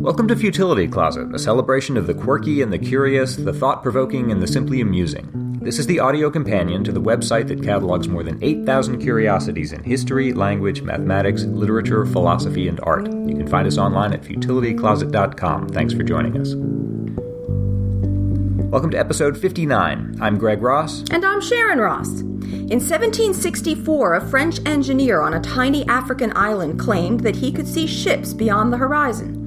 Welcome to Futility Closet, a celebration of the quirky and the curious, the thought-provoking and the simply amusing. This is the audio companion to the website that catalogs more than 8,000 curiosities in history, language, mathematics, literature, philosophy, and art. You can find us online at futilitycloset.com. Thanks for joining us. Welcome to episode 59. I'm Greg Ross. And I'm Sharon Ross. In 1764, a French engineer on a tiny African island claimed that he could see ships beyond the horizon.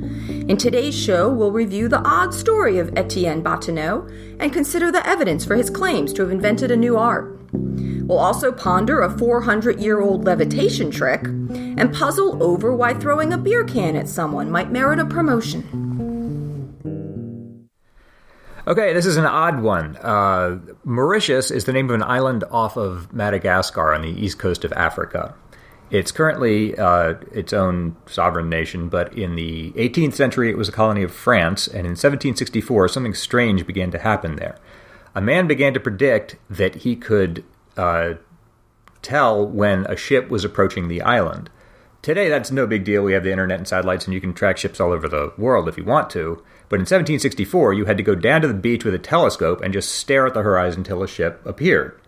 In today's show, we'll review the odd story of Etienne Bottineau and consider the evidence for his claims to have invented a new art. We'll also ponder a 400-year-old levitation trick and puzzle over why throwing a beer can at someone might merit a promotion. Okay, this is an odd one. Mauritius is the name of an island off of Madagascar on the east coast of Africa. It's currently its own sovereign nation, but in the 18th century it was a colony of France, and in 1764 something strange began to happen there. A man began to predict that he could tell when a ship was approaching the island. Today that's no big deal. We have the internet and satellites, and you can track ships all over the world if you want to. But in 1764, you had to go down to the beach with a telescope and just stare at the horizon until a ship appeared.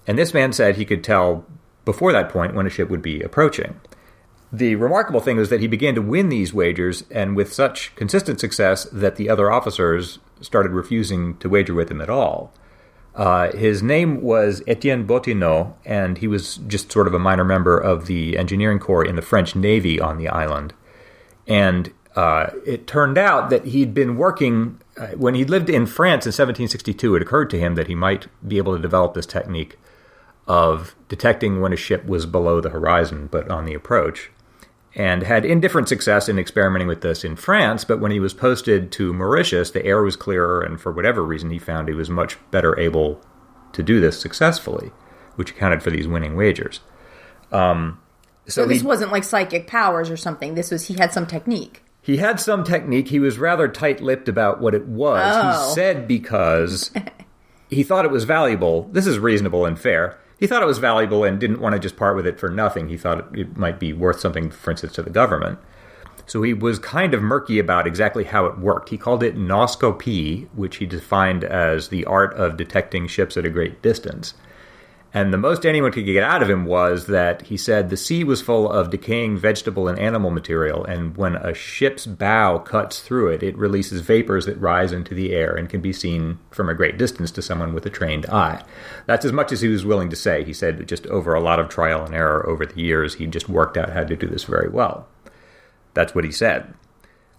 And this man said he could tell before that point when a ship would be approaching. The remarkable thing was that he began to win these wagers, and with such consistent success that the other officers started refusing to wager with him at all. His name was Etienne Bottineau, and he was just sort of a minor member of the engineering corps in the French Navy on the island. And it turned out that he'd been working, when he lived in France in 1762, it occurred to him that he might be able to develop this technique of detecting when a ship was below the horizon but on the approach, and had indifferent success in experimenting with this in France. But when he was posted to Mauritius, the air was clearer, and for whatever reason he found he was much better able to do this successfully, which accounted for these winning wagers. So this wasn't like psychic powers or something. He had some technique. He had some technique. He was rather tight-lipped about what it was. Oh. He said because he thought it was valuable. This is reasonable and fair. He thought it was valuable and didn't want to just part with it for nothing. He thought it might be worth something, for instance, to the government. So he was kind of murky about exactly how it worked. He called it Nauscopie, which he defined as the art of detecting ships at a great distance. And the most anyone could get out of him was that he said the sea was full of decaying vegetable and animal material, and when a ship's bow cuts through it, it releases vapors that rise into the air and can be seen from a great distance to someone with a trained eye. That's as much as he was willing to say. He said that just over a lot of trial and error over the years, he just worked out how to do this very well. That's what he said.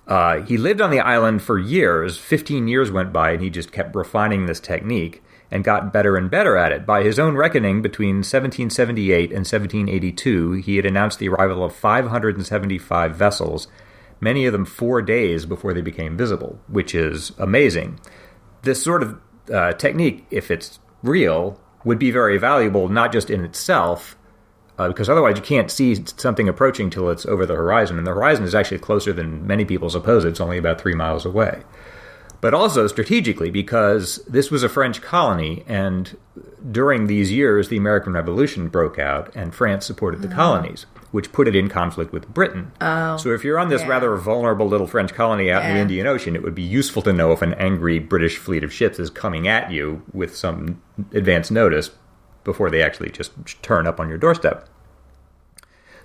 He lived on the island for years. 15 years went by, and he just kept refining this technique and got better and better at it. By his own reckoning, between 1778 and 1782, he had announced the arrival of 575 vessels, many of them 4 days before they became visible, which is amazing. This sort of technique, if it's real, would be very valuable, not just in itself, because otherwise you can't see something approaching till it's over the horizon, and the horizon is actually closer than many people suppose. It's only about 3 miles away. But also strategically, because this was a French colony, and during these years, the American Revolution broke out, and France supported the colonies, which put it in conflict with Britain. Oh, so if you're on this rather vulnerable little French colony out in the Indian Ocean, it would be useful to know if an angry British fleet of ships is coming at you with some advance notice before they actually just turn up on your doorstep.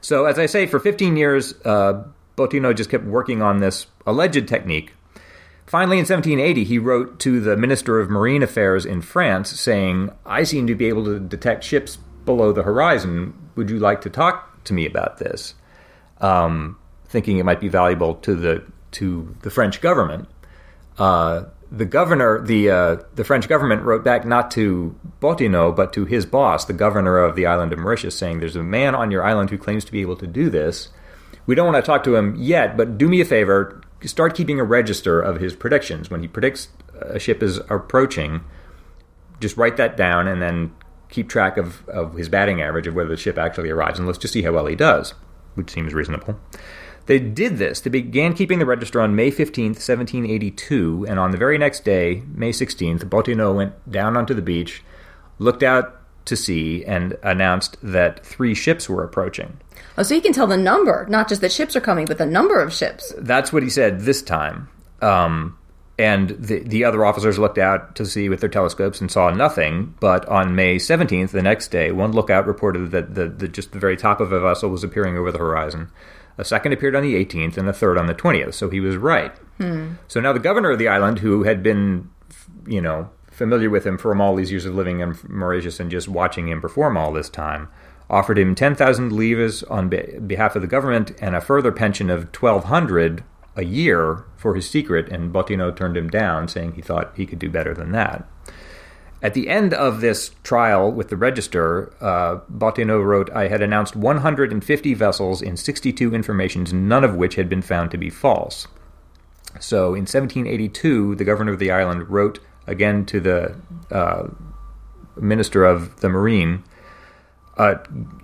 So as I say, for 15 years, Bottineau just kept working on this alleged technique. Finally, in 1780, he wrote to the Minister of Marine Affairs in France saying, "I seem to be able to detect ships below the horizon. Would you like to talk to me about this?" Thinking it might be valuable to the French government. The French government wrote back not to Bottineau, but to his boss, the governor of the island of Mauritius, saying, "There's a man on your island who claims to be able to do this. We don't want to talk to him yet, but do me a favor. Start keeping a register of his predictions. When he predicts a ship is approaching, just write that down and then keep track of his batting average of whether the ship actually arrives, and let's just see how well he does," which seems reasonable. They did this. They began keeping the register on May 15th, 1782, and on the very next day, May 16th, Bottineau went down onto the beach, looked out to sea and announced that 3 ships were approaching. Oh, so he can tell the number, not just that ships are coming, but the number of ships. That's what he said this time. And the other officers looked out to sea with their telescopes and saw nothing. But on May 17th, the next day, one lookout reported that just the very top of a vessel was appearing over the horizon. A second appeared on the 18th, and a third on the 20th. So he was right. So now the governor of the island, who had been, familiar with him from all these years of living in Mauritius and just watching him perform all this time, offered him 10,000 livres on behalf of the government and a further pension of 1,200 a year for his secret, and Bottineau turned him down, saying he thought he could do better than that. At the end of this trial with the Register, Bottineau wrote, "I had announced 150 vessels in 62 informations, none of which had been found to be false." So in 1782, the governor of the island wrote again to the Minister of the Marine,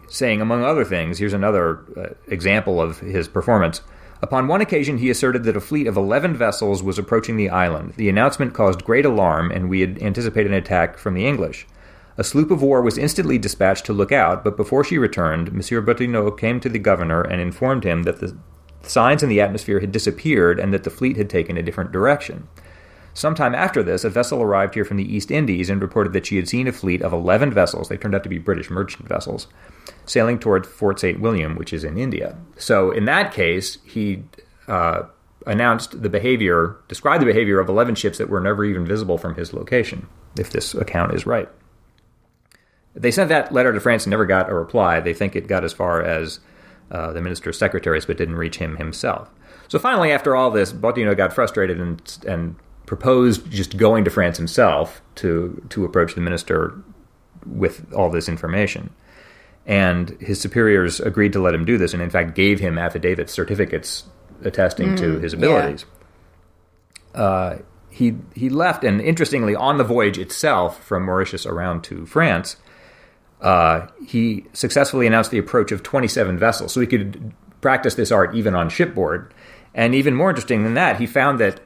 saying, among other things, here's another example of his performance. Upon one occasion, he asserted that a fleet of 11 vessels was approaching the island. The announcement caused great alarm, and we had anticipated an attack from the English. A sloop of war was instantly dispatched to look out, but before she returned, Monsieur Bottineau came to the governor and informed him that the signs in the atmosphere had disappeared and that the fleet had taken a different direction. Sometime after this, a vessel arrived here from the East Indies and reported that she had seen a fleet of 11 vessels, they turned out to be British merchant vessels, sailing toward Fort St. William, which is in India. So in that case, he described the behavior of 11 ships that were never even visible from his location, if this account is right. They sent that letter to France and never got a reply. They think it got as far as the minister's secretaries, but didn't reach him himself. So finally, after all this, Bottineau got frustrated and proposed just going to France himself to approach the minister with all this information. And his superiors agreed to let him do this, and in fact gave him affidavits, certificates attesting to his abilities. Yeah. He left, and interestingly, on the voyage itself from Mauritius around to France, he successfully announced the approach of 27 vessels, so he could practice this art even on shipboard. And even more interesting than that, he found that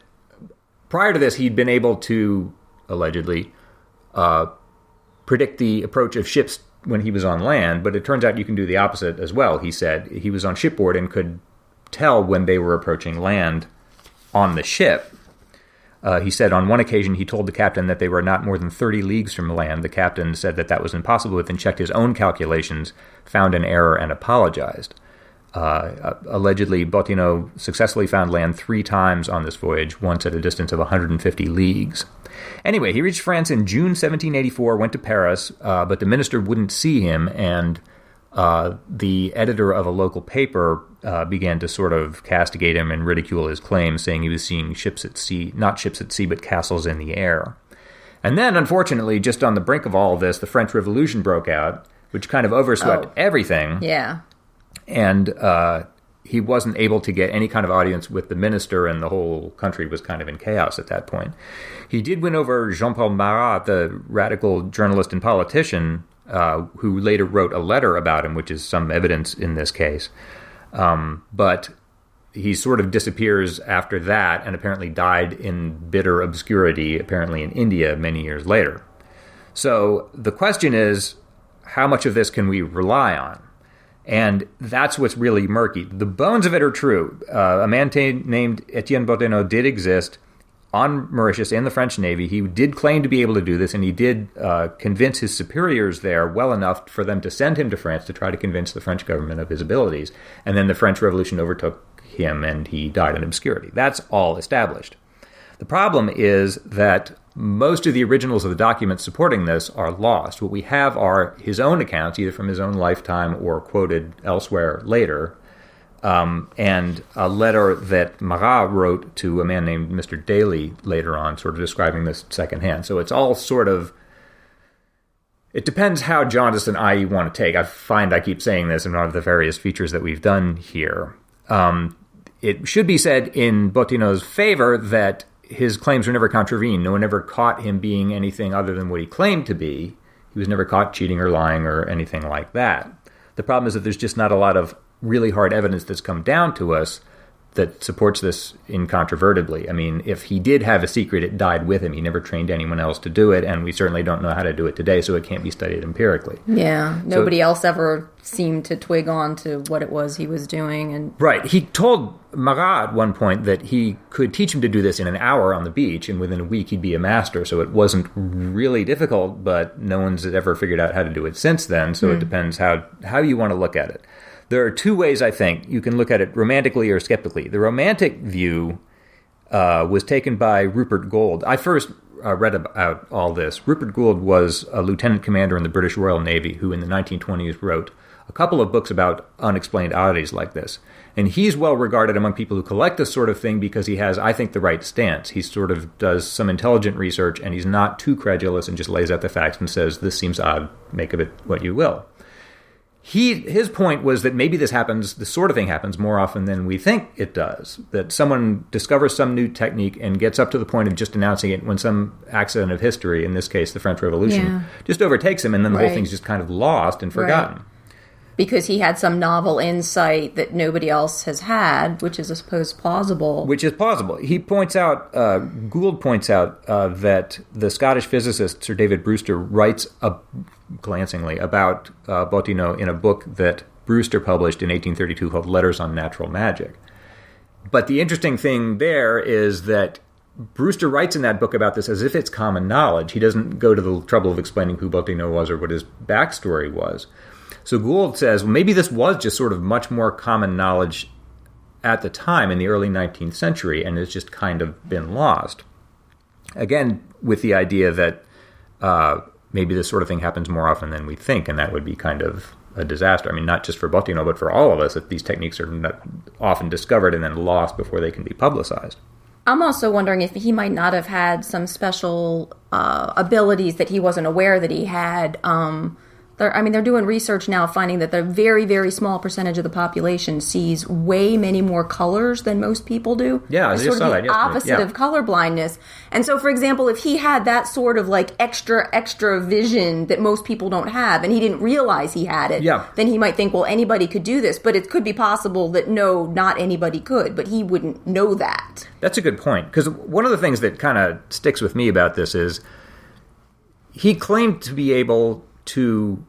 prior to this, he'd been able to, allegedly, predict the approach of ships when he was on land, but it turns out you can do the opposite as well, he said. He was on shipboard and could tell when they were approaching land on the ship. He said on one occasion he told the captain that they were not more than 30 leagues from land. The captain said that was impossible, but then checked his own calculations, found an error, and apologized. Allegedly, Bottineau successfully found land 3 times on this voyage, once at a distance of 150 leagues. Anyway, he reached France in June 1784, went to Paris, but the minister wouldn't see him, and the editor of a local paper began to sort of castigate him and ridicule his claims, saying he was seeing ships at sea, not ships at sea, but castles in the air. And then, unfortunately, just on the brink of all of this, the French Revolution broke out, which kind of overswept everything. Yeah. And he wasn't able to get any kind of audience with the minister, and the whole country was kind of in chaos at that point. He did win over Jean-Paul Marat, the radical journalist and politician, who later wrote a letter about him, which is some evidence in this case. But he sort of disappears after that and apparently died in bitter obscurity, apparently in India many years later. So the question is, how much of this can we rely on? And that's what's really murky. The bones of it are true. A man named Etienne Bottineau did exist on Mauritius in the French Navy. He did claim to be able to do this, and he did convince his superiors there well enough for them to send him to France to try to convince the French government of his abilities. And then the French Revolution overtook him, and he died in obscurity. That's all established. The problem is that most of the originals of the documents supporting this are lost. What we have are his own accounts, either from his own lifetime or quoted elsewhere later, and a letter that Marat wrote to a man named Mr. Daly later on, sort of describing this secondhand. So it's all sort of... It depends how jaundiced an eye you want to take. I find I keep saying this in one of the various features that we've done here. It should be said in Bottineau's favor that his claims were never contravened. No one ever caught him being anything other than what he claimed to be. He was never caught cheating or lying or anything like that. The problem is that there's just not a lot of really hard evidence that's come down to us that supports this incontrovertibly. I mean, if he did have a secret, it died with him. He never trained anyone else to do it, and we certainly don't know how to do it today, so it can't be studied empirically. Yeah, nobody else ever seemed to twig on to what it was he was doing. And Right. He told Marat at one point that he could teach him to do this in an hour on the beach, and within a week he'd be a master, so it wasn't really difficult, but no one's ever figured out how to do it since then, so it depends how you want to look at it. There are two ways, I think, you can look at it romantically or skeptically. The romantic view was taken by Rupert Gould. I first read about all this. Rupert Gould was a lieutenant commander in the British Royal Navy who in the 1920s wrote a couple of books about unexplained oddities like this. And he's well regarded among people who collect this sort of thing because he has, I think, the right stance. He sort of does some intelligent research, and he's not too credulous and just lays out the facts and says, this seems odd, make of it what you will. His point was that maybe this sort of thing happens more often than we think it does. That someone discovers some new technique and gets up to the point of just announcing it when some accident of history, in this case the French Revolution, just overtakes him, and then the whole thing's just kind of lost and forgotten. Right. Because he had some novel insight that nobody else has had, which is, I suppose, plausible. Which is plausible. He points out, Gould points out that the Scottish physicist Sir David Brewster writes glancingly about Bottineau in a book that Brewster published in 1832 called Letters on Natural Magic. But the interesting thing there is that Brewster writes in that book about this as if it's common knowledge. He doesn't go to the trouble of explaining who Bottineau was or what his backstory was. So Gould says, well, maybe this was just sort of much more common knowledge at the time in the early 19th century, and it's just kind of been lost. Again, with the idea that maybe this sort of thing happens more often than we think, and that would be kind of a disaster. I mean, not just for Bottineau, but for all of us, if these techniques are not often discovered and then lost before they can be publicized. I'm also wondering if he might not have had some special abilities that he wasn't aware that he had. They're doing research now finding that the very, very small percentage of the population sees way many more colors than most people do. Yeah, I just saw that yesterday. Opposite of color blindness. And so, for example, if he had that sort of like extra vision that most people don't have, and he didn't realize he had it, then he might think, well, anybody could do this. But it could be possible that no, not anybody could, but he wouldn't know that. That's a good point. Because one of the things that kind of sticks with me about this is he claimed to be able to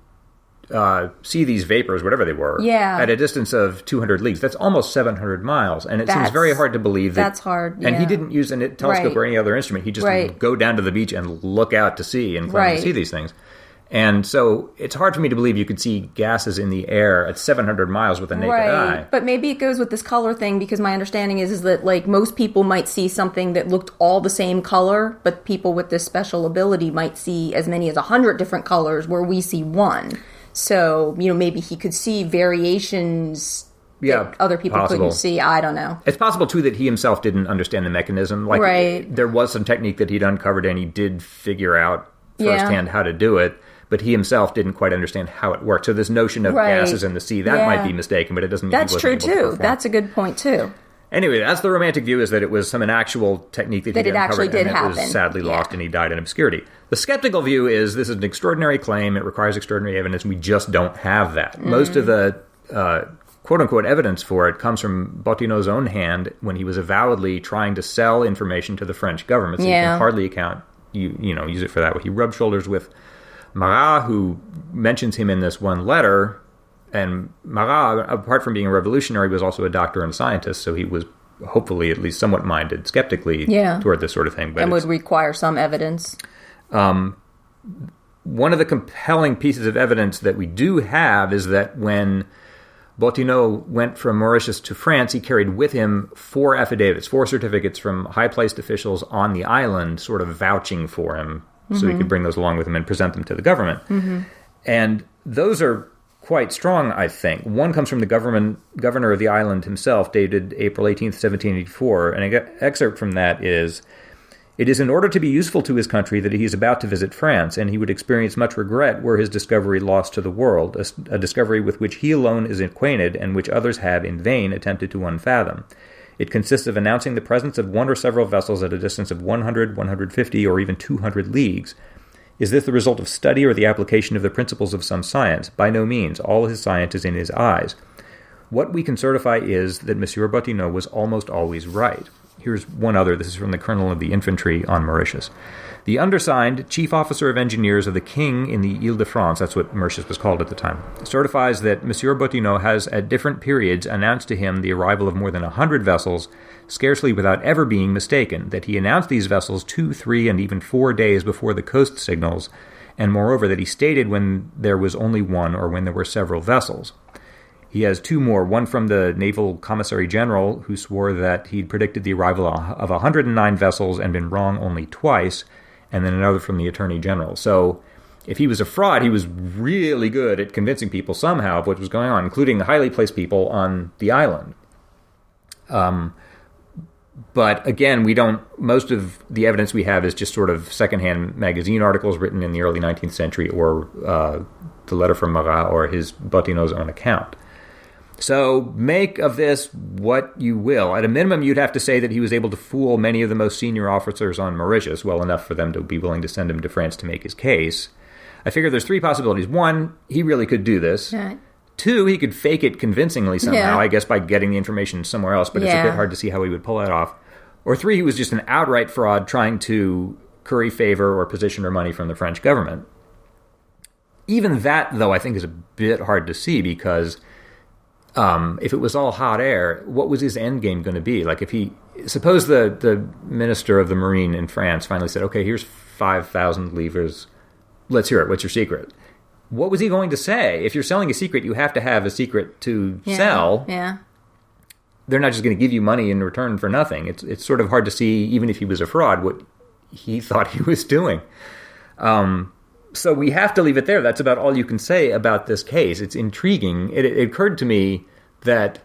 see these vapors, whatever they were, at a distance of 200 leagues. That's almost 700 miles, and it seems very hard to believe that. That's hard, And he didn't use a telescope or any other instrument. He just would go down to the beach and look out to sea and claim to see these things. And so it's hard for me to believe you could see gases in the air at 700 miles with a naked eye. But maybe it goes with this color thing, because my understanding is that like most people might see something that looked all the same color, but people with this special ability might see as many as 100 different colors where we see one. So, maybe he could see variations that other people couldn't see. I don't know. It's possible, too, that he himself didn't understand the mechanism. There was some technique that he'd uncovered, and he did figure out firsthand how to do it, but he himself didn't quite understand how it worked. So this notion of gases in the sea, that might be mistaken, but it doesn't mean he wasn't able to perform. That's true, too. That's a good point, too. Anyway, that's the romantic view, is that it was some actual technique that he uncovered, and it was sadly lost, and he died in obscurity. The skeptical view is this is an extraordinary claim, it requires extraordinary evidence, we just don't have that. Most of the quote-unquote evidence for it comes from Bottineau's own hand when he was avowedly trying to sell information to the French government, so you can hardly use it for that. He rubbed shoulders with Marat, who mentions him in this one letter. And Marat, apart from being a revolutionary, was also a doctor and scientist, so he was hopefully at least somewhat minded skeptically toward this sort of thing. But and would require some evidence. One of the compelling pieces of evidence that we do have is that when Bottineau went from Mauritius to France, he carried with him 4 affidavits, 4 certificates from high-placed officials on the island, sort of vouching for him, so he could bring those along with him and present them to the government. And those are quite strong, I think. One comes from the governor of the island himself, dated April 18th, 1784. And an excerpt from that is, "It is in order to be useful to his country that he is about to visit France, and he would experience much regret were his discovery lost to the world, a discovery with which he alone is acquainted and which others have in vain attempted to unfathom. It consists of announcing the presence of one or several vessels at a distance of 100, 150, or even 200 leagues. Is this the result of study or the application of the principles of some science? By no means. All his science is in his eyes. What we can certify is that Monsieur Bottineau was almost always right. Here's one other. This is from the Colonel of the Infantry on Mauritius. The undersigned, Chief Officer of Engineers of the King in the Ile-de-France, that's what Mauritius was called at the time, certifies that Monsieur Bottineau has at different periods announced to him the arrival of more than 100 vessels, scarcely without ever being mistaken, that he announced these vessels 2, 3, and even 4 days before the coast signals, and moreover that he stated when there was only one or when there were several vessels. He has 2 more, one from the Naval Commissary General, who swore that he'd predicted the arrival of 109 vessels and been wrong only twice, and then another from the Attorney General. So if he was a fraud, he was really good at convincing people somehow of what was going on, including highly placed people on the island. But again, most of the evidence we have is just sort of secondhand magazine articles written in the early 19th century, or the letter from Marat, or his Bottineau's own account. So make of this what you will. At a minimum, you'd have to say that he was able to fool many of the most senior officers on Mauritius well enough for them to be willing to send him to France to make his case. I figure there's 3 possibilities. 1, he really could do this. Right. 2, he could fake it convincingly somehow, I guess by getting the information somewhere else, but it's a bit hard to see how he would pull that off. Or 3, he was just an outright fraud trying to curry favor or position or money from the French government. Even that, though, I think is a bit hard to see, because if it was all hot air, what was his end game going to be? Like, suppose the minister of the Marine in France finally said, okay, here's 5,000 livres, let's hear it, what's your secret? What was he going to say? If you're selling a secret, you have to have a secret to sell. Yeah. They're not just going to give you money in return for nothing. It's sort of hard to see, even if he was a fraud, what he thought he was doing. So we have to leave it there. That's about all you can say about this case. It's intriguing. It occurred to me that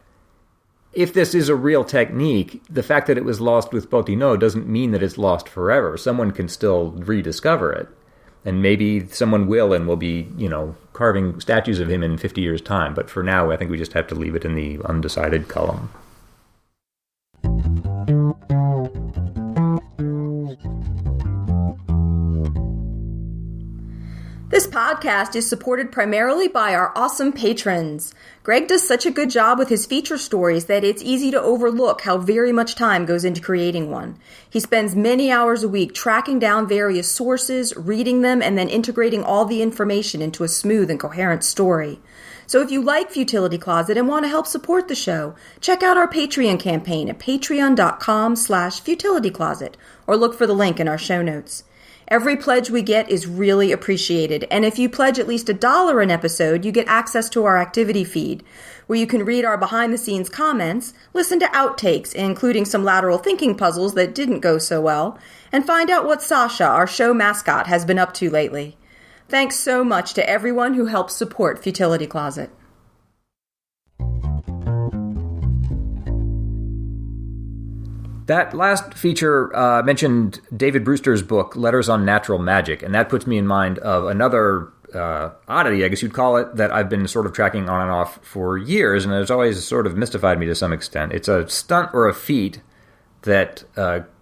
if this is a real technique, the fact that it was lost with Bottineau doesn't mean that it's lost forever. Someone can still rediscover it. And maybe someone will, and will be, carving statues of him in 50 years' time. But for now, I think we just have to leave it in the undecided column. This podcast is supported primarily by our awesome patrons. Greg does such a good job with his feature stories that it's easy to overlook how very much time goes into creating one. He spends many hours a week tracking down various sources, reading them, and then integrating all the information into a smooth and coherent story. So if you like Futility Closet and want to help support the show, check out our Patreon campaign at patreon.com/futilitycloset, or look for the link in our show notes. Every pledge we get is really appreciated, and if you pledge at least $1 an episode, you get access to our activity feed, where you can read our behind-the-scenes comments, listen to outtakes, including some lateral thinking puzzles that didn't go so well, and find out what Sasha, our show mascot, has been up to lately. Thanks so much to everyone who helps support Futility Closet. That last feature mentioned David Brewster's book, Letters on Natural Magic, and that puts me in mind of another oddity, I guess you'd call it, that I've been sort of tracking on and off for years, and it's always sort of mystified me to some extent. It's a stunt or a feat that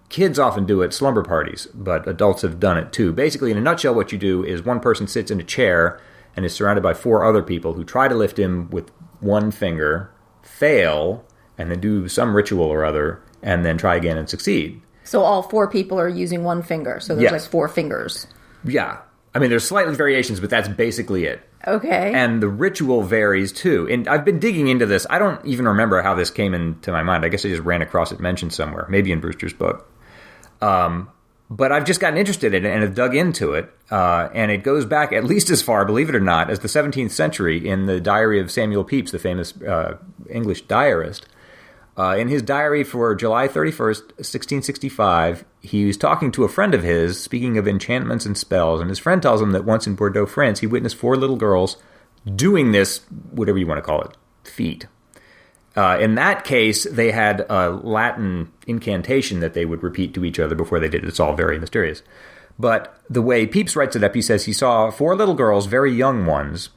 kids often do at slumber parties, but adults have done it too. Basically, in a nutshell, what you do is one person sits in a chair and is surrounded by 4 other people who try to lift him with one finger, fail, and then do some ritual or other, and then try again and succeed. So all 4 people are using one finger, so there's like 4 fingers. Yeah. I mean, there's slight variations, but that's basically it. Okay. And the ritual varies, too. And I've been digging into this. I don't even remember how this came into my mind. I guess I just ran across it mentioned somewhere, maybe in Brewster's book. But I've just gotten interested in it and have dug into it. And it goes back at least as far, believe it or not, as the 17th century in the diary of Samuel Pepys, the famous English diarist. In his diary for July 31st, 1665, he was talking to a friend of his, speaking of enchantments and spells, and his friend tells him that once in Bordeaux, France, he witnessed 4 little girls doing this, whatever you want to call it, feat. In that case, they had a Latin incantation that they would repeat to each other before they did it. It's all very mysterious. But the way Pepys writes it up, he says he saw 4 little girls, very young ones,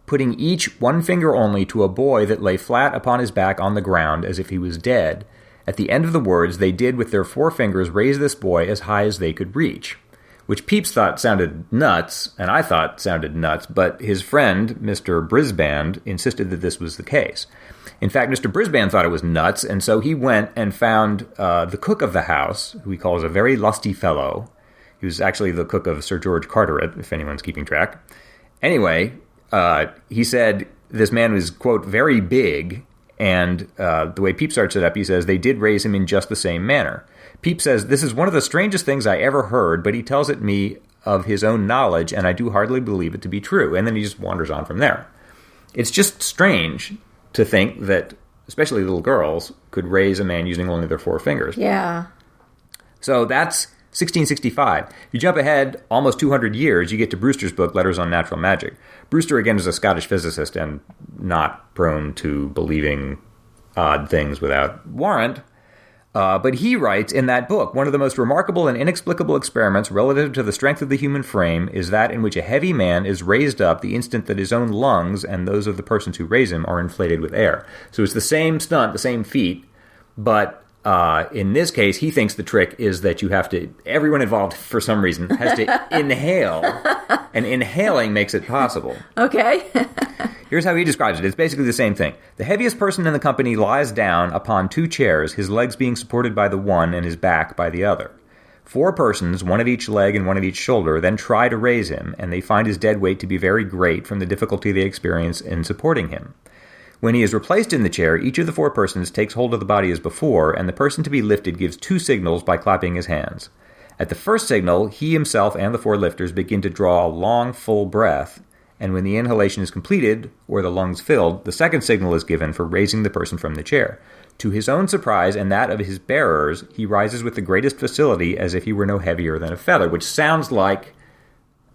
putting each one finger only to a boy that lay flat upon his back on the ground as if he was dead. At the end of the words, they did with their 4 fingers raise this boy as high as they could reach. which Pepys thought sounded nuts, and I thought sounded nuts, but his friend, Mr. Brisbane, insisted that this was the case. In fact, Mr. Brisbane thought it was nuts, and so he went and found the cook of the house, who he calls a very lusty fellow. He was actually the cook of Sir George Carteret, if anyone's keeping track. Anyway, he said this man was, quote, very big, and the way Pepys starts it up, he says, they did raise him in just the same manner. Pepys says, this is one of the strangest things I ever heard, but he tells it me of his own knowledge, and I do hardly believe it to be true. And then he just wanders on from there. It's just strange to think that, especially little girls, could raise a man using only their 4 fingers. Yeah. So that's 1665. If you jump ahead almost 200 years, you get to Brewster's book, Letters on Natural Magic. Brewster, again, is a Scottish physicist and not prone to believing odd things without warrant. But he writes in that book, one of the most remarkable and inexplicable experiments relative to the strength of the human frame is that in which a heavy man is raised up the instant that his own lungs and those of the persons who raise him are inflated with air. So it's the same stunt, the same feat, but in this case, he thinks the trick is that you have to, everyone involved for some reason has to inhale, and inhaling makes it possible. Okay. Here's how he describes it. It's basically the same thing. The heaviest person in the company lies down upon 2 chairs, his legs being supported by the one and his back by the other. 4 persons, one at each leg and one at each shoulder, then try to raise him, and they find his dead weight to be very great from the difficulty they experience in supporting him. When he is replaced in the chair, each of the 4 persons takes hold of the body as before, and the person to be lifted gives 2 signals by clapping his hands. At the first signal, he himself and the 4 lifters begin to draw a long, full breath, and when the inhalation is completed, or the lungs filled, the second signal is given for raising the person from the chair. To his own surprise and that of his bearers, he rises with the greatest facility as if he were no heavier than a feather, which sounds like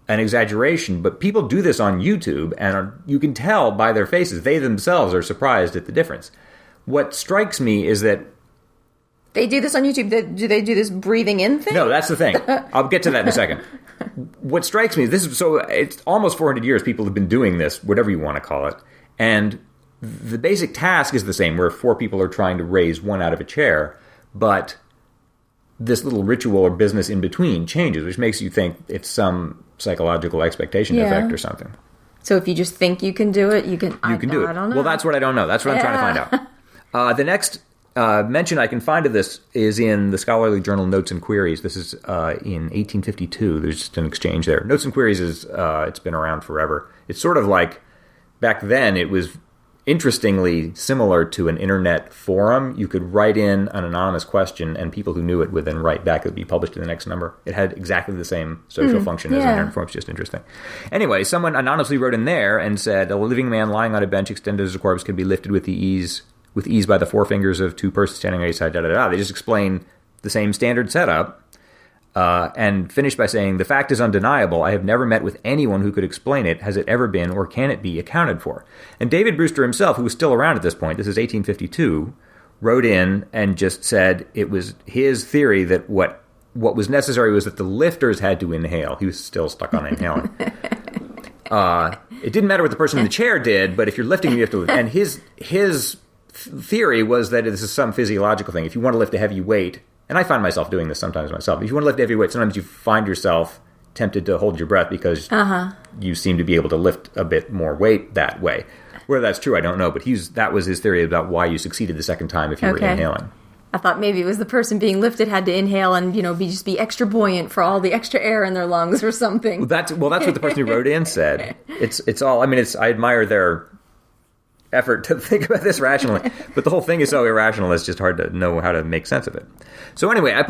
an exaggeration, but people do this on YouTube, and you can tell by their faces, they themselves are surprised at the difference. What strikes me is that they do this on YouTube. Do they do this breathing in thing? No, that's the thing. I'll get to that in a second. What strikes me, it's almost 400 years people have been doing this, whatever you want to call it, and the basic task is the same, where 4 people are trying to raise one out of a chair, but this little ritual or business in between changes, which makes you think it's some psychological expectation effect or something. So if you just think you can do it, you can do it. I don't know. Well, that's what I don't know. That's what I'm trying to find out. The next mention I can find of this is in the scholarly journal Notes and Queries. This is in 1852. There's just an exchange there. Notes and Queries is it's been around forever. It's sort of like, back then it was interestingly similar to an internet forum. You could write in an anonymous question, and people who knew it would then write back. It would be published in the next number. It had exactly the same social function as an internet forum. It's just interesting. Anyway, someone anonymously wrote in there and said, a living man lying on a bench extended as a corpse can be lifted with ease by the 4 fingers of 2 persons standing on each side, da-da-da. They just explain the same standard setup. And finished by saying, the fact is undeniable. I have never met with anyone who could explain it. Has it ever been, or can it be, accounted for? And David Brewster himself, who was still around at this point, this is 1852, wrote in and just said it was his theory that what was necessary was that the lifters had to inhale. He was still stuck on inhaling. It didn't matter what the person in the chair did, but if you're lifting, you have to lift. And his theory was that this is some physiological thing. If you want to lift a heavy weight, and I find myself doing this sometimes myself. If you want to lift heavy weight, sometimes you find yourself tempted to hold your breath because you seem to be able to lift a bit more weight that way. Whether that's true, I don't know. But that was his theory about why you succeeded the second time if you were inhaling. I thought maybe it was the person being lifted had to inhale and be extra buoyant for all the extra air in their lungs or something. Well, that's what the person who wrote in said. It's all. I mean, I admire their effort to think about this rationally, but the whole thing is so irrational it's just hard to know how to make sense of it. So anyway, I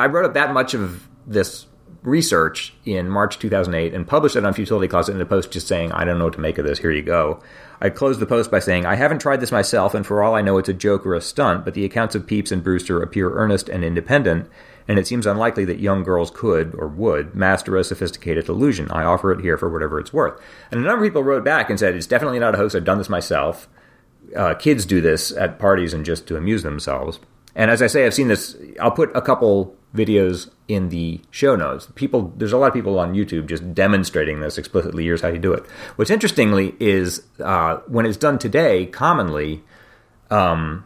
wrote up that much of this research in March 2008 and published it on Futility Closet in a post just saying, I don't know what to make of this, here you go. I closed the post by saying, I haven't tried this myself, and for all I know it's a joke or a stunt, but the accounts of Pepys and Brewster appear earnest and independent, and it seems unlikely that young girls could, or would, master a sophisticated illusion. I offer it here for whatever it's worth. And a number of people wrote back and said, it's definitely not a hoax, I've done this myself. Kids do this at parties and just to amuse themselves. And as I say, I've seen this. I'll put a couple videos in the show notes. There's a lot of people on YouTube just demonstrating this explicitly. Here's how you do it. What's interestingly is when it's done today, commonly, the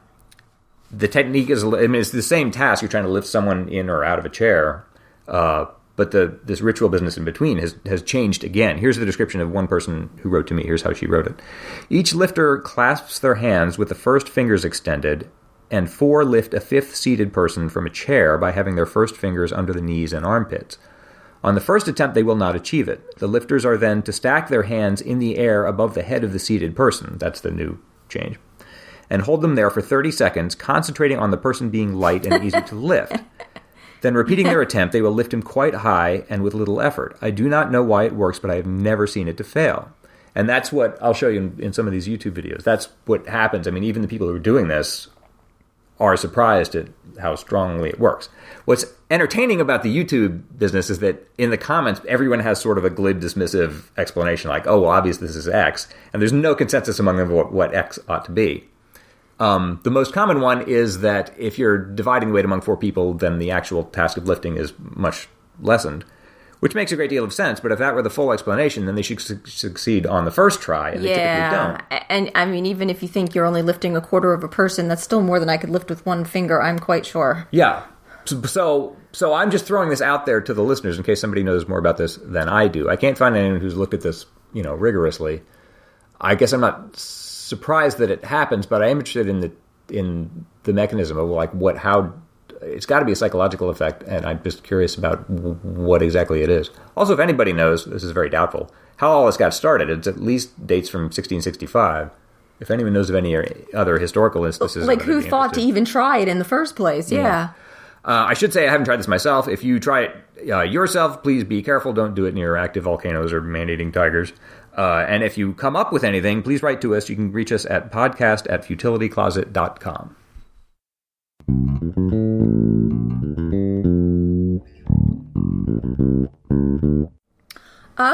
technique is, it's the same task. You're trying to lift someone in or out of a chair, But this ritual business in between has changed again. Here's the description of one person who wrote to me. Here's how she wrote it. Each lifter clasps their hands with the first fingers extended, and 4 lift a 5th seated person from a chair by having their first fingers under the knees and armpits. On the first attempt, they will not achieve it. The lifters are then to stack their hands in the air above the head of the seated person. That's the new change. And hold them there for 30 seconds, concentrating on the person being light and easy to lift. Then, repeating their attempt, they will lift him quite high and with little effort. I do not know why it works, but I have never seen it to fail. And that's what I'll show you in some of these YouTube videos. That's what happens. I mean, even the people who are doing this are surprised at how strongly it works. What's entertaining about the YouTube business is that in the comments, everyone has sort of a glib, dismissive explanation, like, oh, well, obviously this is X. And there's no consensus among them what X ought to be. The most common one is that if you're dividing the weight among 4 people, then the actual task of lifting is much lessened, which makes a great deal of sense. But if that were the full explanation, then they should succeed on the first try, and they typically don't. And I mean, even if you think you're only lifting a quarter of a person, that's still more than I could lift with one finger, I'm quite sure. Yeah. So I'm just throwing this out there to the listeners in case somebody knows more about this than I do. I can't find anyone who's looked at this, rigorously. I guess I'm not surprised that it happens, but I am interested in the mechanism of how it's got to be a psychological effect, and I'm just curious about what exactly it is. Also, if anybody knows, this is very doubtful, how all this got started. It's at least dates from 1665. If anyone knows of any other historical instances, like who thought to even try it in the first place? Yeah. I should say I haven't tried this myself. If you try it yourself, please be careful. Don't do it near active volcanoes or man-eating tigers. And if you come up with anything, please write to us. You can reach us at podcast@futilitycloset.com.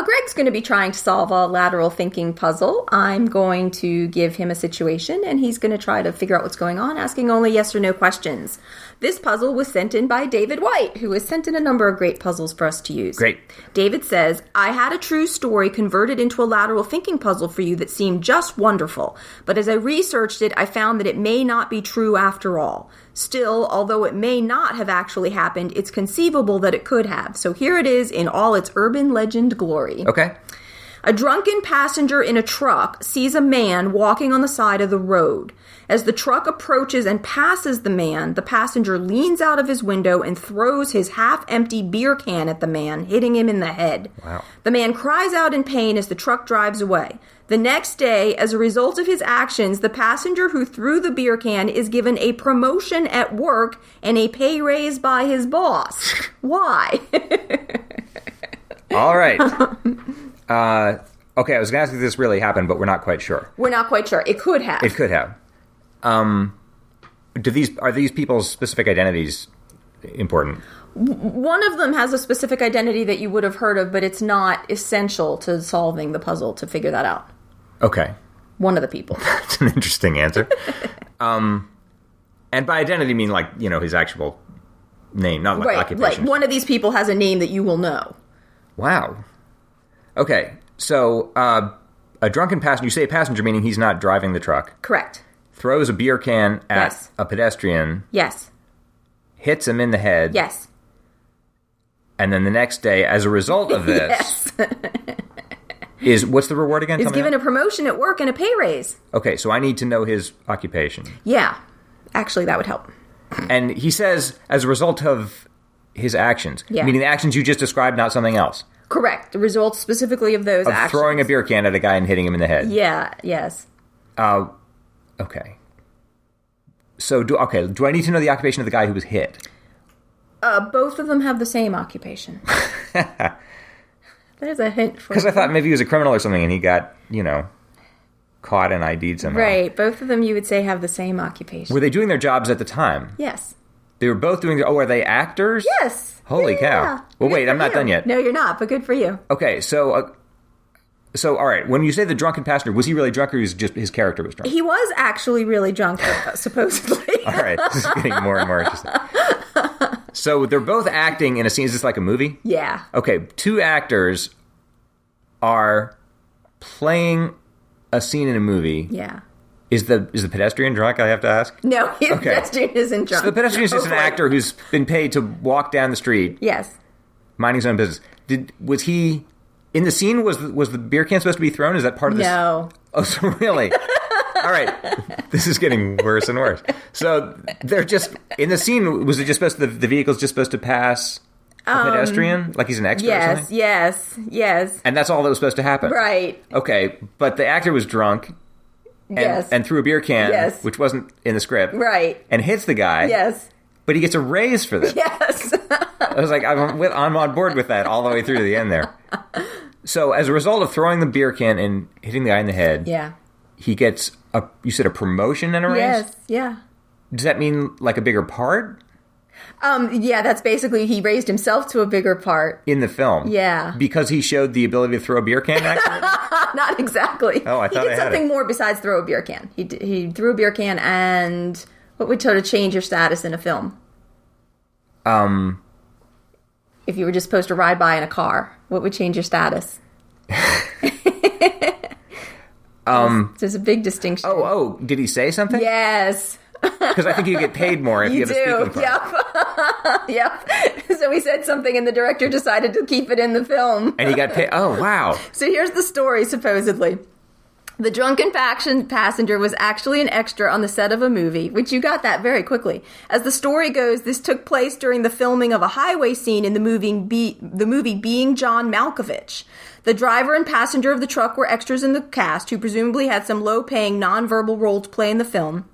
Greg's going to be trying to solve a lateral thinking puzzle. I'm going to give him a situation, and he's going to try to figure out what's going on, asking only yes or no questions. This puzzle was sent in by David White, who has sent in a number of great puzzles for us to use. Great. David says, I had a true story converted into a lateral thinking puzzle for you that seemed just wonderful, but as I researched it, I found that it may not be true after all. Still, although it may not have actually happened, it's conceivable that it could have. So here it is in all its urban legend glory. Okay. A drunken passenger in a truck sees a man walking on the side of the road. As the truck approaches and passes the man, the passenger leans out of his window and throws his half-empty beer can at the man, hitting him in the head. Wow. The man cries out in pain as the truck drives away. The next day, as a result of his actions, the passenger who threw the beer can is given a promotion at work and a pay raise by his boss. Why? All right. Okay, I was going to ask if this really happened, but we're not quite sure. We're not quite sure. It could have. It could have. Are these people's specific identities important? One of them has a specific identity that you would have heard of, but it's not essential to solving the puzzle to figure that out. Okay. One of the people. That's an interesting answer. And by identity, I mean his actual name, not right, occupation. Right. One of these people has a name that you will know. Wow. Okay, so a drunken passenger, you say a passenger meaning he's not driving the truck. Correct. Throws a beer can at Yes. a pedestrian. Yes. Hits him in the head. Yes. And then the next day, as a result of this, yes. What's the reward again? He's given a promotion at work and a pay raise. Okay, so I need to know his occupation. Yeah. Actually, that would help. And he says, as a result of his actions. Yeah. Meaning the actions you just described, not something else. Correct. The results specifically of those actions. Throwing a beer can at a guy and hitting him in the head. Yeah, yes. Okay. So, do I need to know the occupation of the guy who was hit? Both of them have the same occupation. There's a hint for you. Because I thought maybe he was a criminal or something and he got, caught and ID'd somehow. Right. Both of them, you would say, have the same occupation. Were they doing their jobs at the time? Yes. They were both doing are they actors? Yes. Holy cow. Well, Good wait, I'm for not you. done yet. No, you're not, but good for you. Okay, so all right, when you say the drunken passenger, was he really drunk or was just his character was drunk? He was actually really drunk, supposedly. All right, this is getting more and more interesting. So they're both acting in a scene. Is this like a movie? Yeah. Okay, two actors are playing a scene in a movie. Yeah. Is the pedestrian drunk, I have to ask? No, the pedestrian isn't drunk. So the pedestrian is just an actor who's been paid to walk down the street. Yes. Minding his own business. Was he in the scene? Was the beer can supposed to be thrown? Is that part of this? No. Oh, so really? All right. This is getting worse and worse. So they're just in the scene. Was it just supposed to, the vehicle's just supposed to pass a pedestrian, like he's an extra? Or something? Yes. And that's all that was supposed to happen. Right. Okay, but the actor was drunk. And threw a beer can, which wasn't in the script. Right. And hits the guy. Yes. But he gets a raise for this. Yes. I was like, I'm on board with that all the way through to the end there. So as a result of throwing the beer can and hitting the guy in the head, he gets you said a promotion and a raise? Yes, yeah. Does that mean like a bigger part? Yeah, that's basically he raised himself to a bigger part. In the film? Yeah. Because he showed the ability to throw a beer can accurately? Not exactly. Oh, I thought he did something more besides throw a beer can. He threw a beer can, and what would sort of change your status in a film? If you were just supposed to ride by in a car, what would change your status? There's a big distinction. Oh, did he say something? Yes. Because I think you get paid more if you have a speaking part. Yep. So he said something and the director decided to keep it in the film. And he got paid. Oh, wow. So here's the story, supposedly. The drunken passenger was actually an extra on the set of a movie, which you got that very quickly. As the story goes, this took place during the filming of a highway scene in the movie Being John Malkovich. The driver and passenger of the truck were extras in the cast who presumably had some low-paying, non-verbal role to play in the film.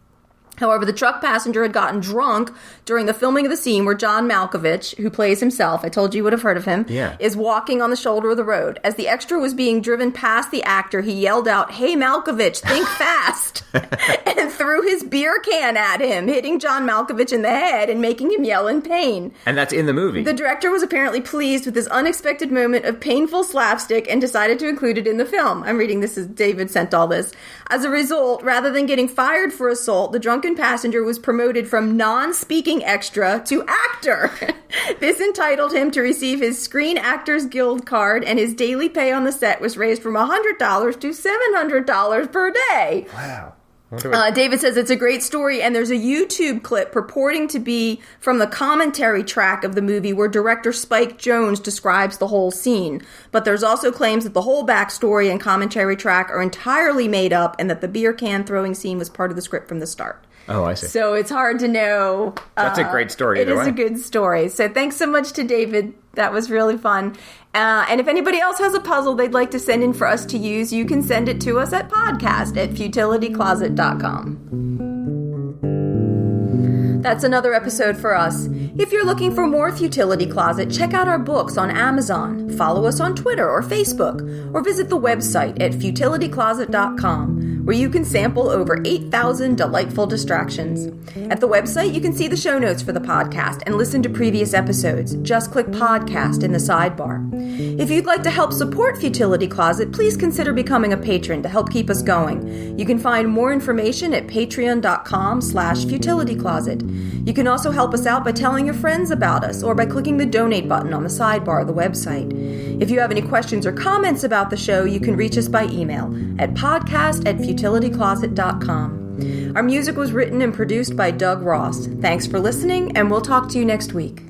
However, the truck passenger had gotten drunk during the filming of the scene where John Malkovich, who plays himself, I told you would have heard of him, is walking on the shoulder of the road. As the extra was being driven past the actor, he yelled out, "Hey, Malkovich, think fast!" and threw his beer can at him, hitting John Malkovich in the head and making him yell in pain. And that's in the movie. The director was apparently pleased with this unexpected moment of painful slapstick and decided to include it in the film. I'm reading this as David sent all this. As a result, rather than getting fired for assault, the drunken passenger was promoted from non-speaking extra to actor. This entitled him to receive his Screen Actors Guild card, and his daily pay on the set was raised from $100 to $700 per day. Wow. David says it's a great story, and there's a YouTube clip purporting to be from the commentary track of the movie where director Spike Jonze describes the whole scene. But there's also claims that the whole backstory and commentary track are entirely made up and that the beer can throwing scene was part of the script from the start. Oh, I see. So it's hard to know. That's a great story. It is a good story. So thanks so much to David. That was really fun. And if anybody else has a puzzle they'd like to send in for us to use, you can send it to us at podcast@futilitycloset.com. That's another episode for us. If you're looking for more Futility Closet, check out our books on Amazon, follow us on Twitter or Facebook, or visit the website at futilitycloset.com, where you can sample over 8,000 delightful distractions. At the website, you can see the show notes for the podcast and listen to previous episodes. Just click podcast in the sidebar. If you'd like to help support Futility Closet, please consider becoming a patron to help keep us going. You can find more information at patreon.com/futilitycloset. You can also help us out by telling your friends about us or by clicking the donate button on the sidebar of the website. If you have any questions or comments about the show, you can reach us by email at podcast@futilitycloset.com. Our music was written and produced by Doug Ross. Thanks for listening, and we'll talk to you next week.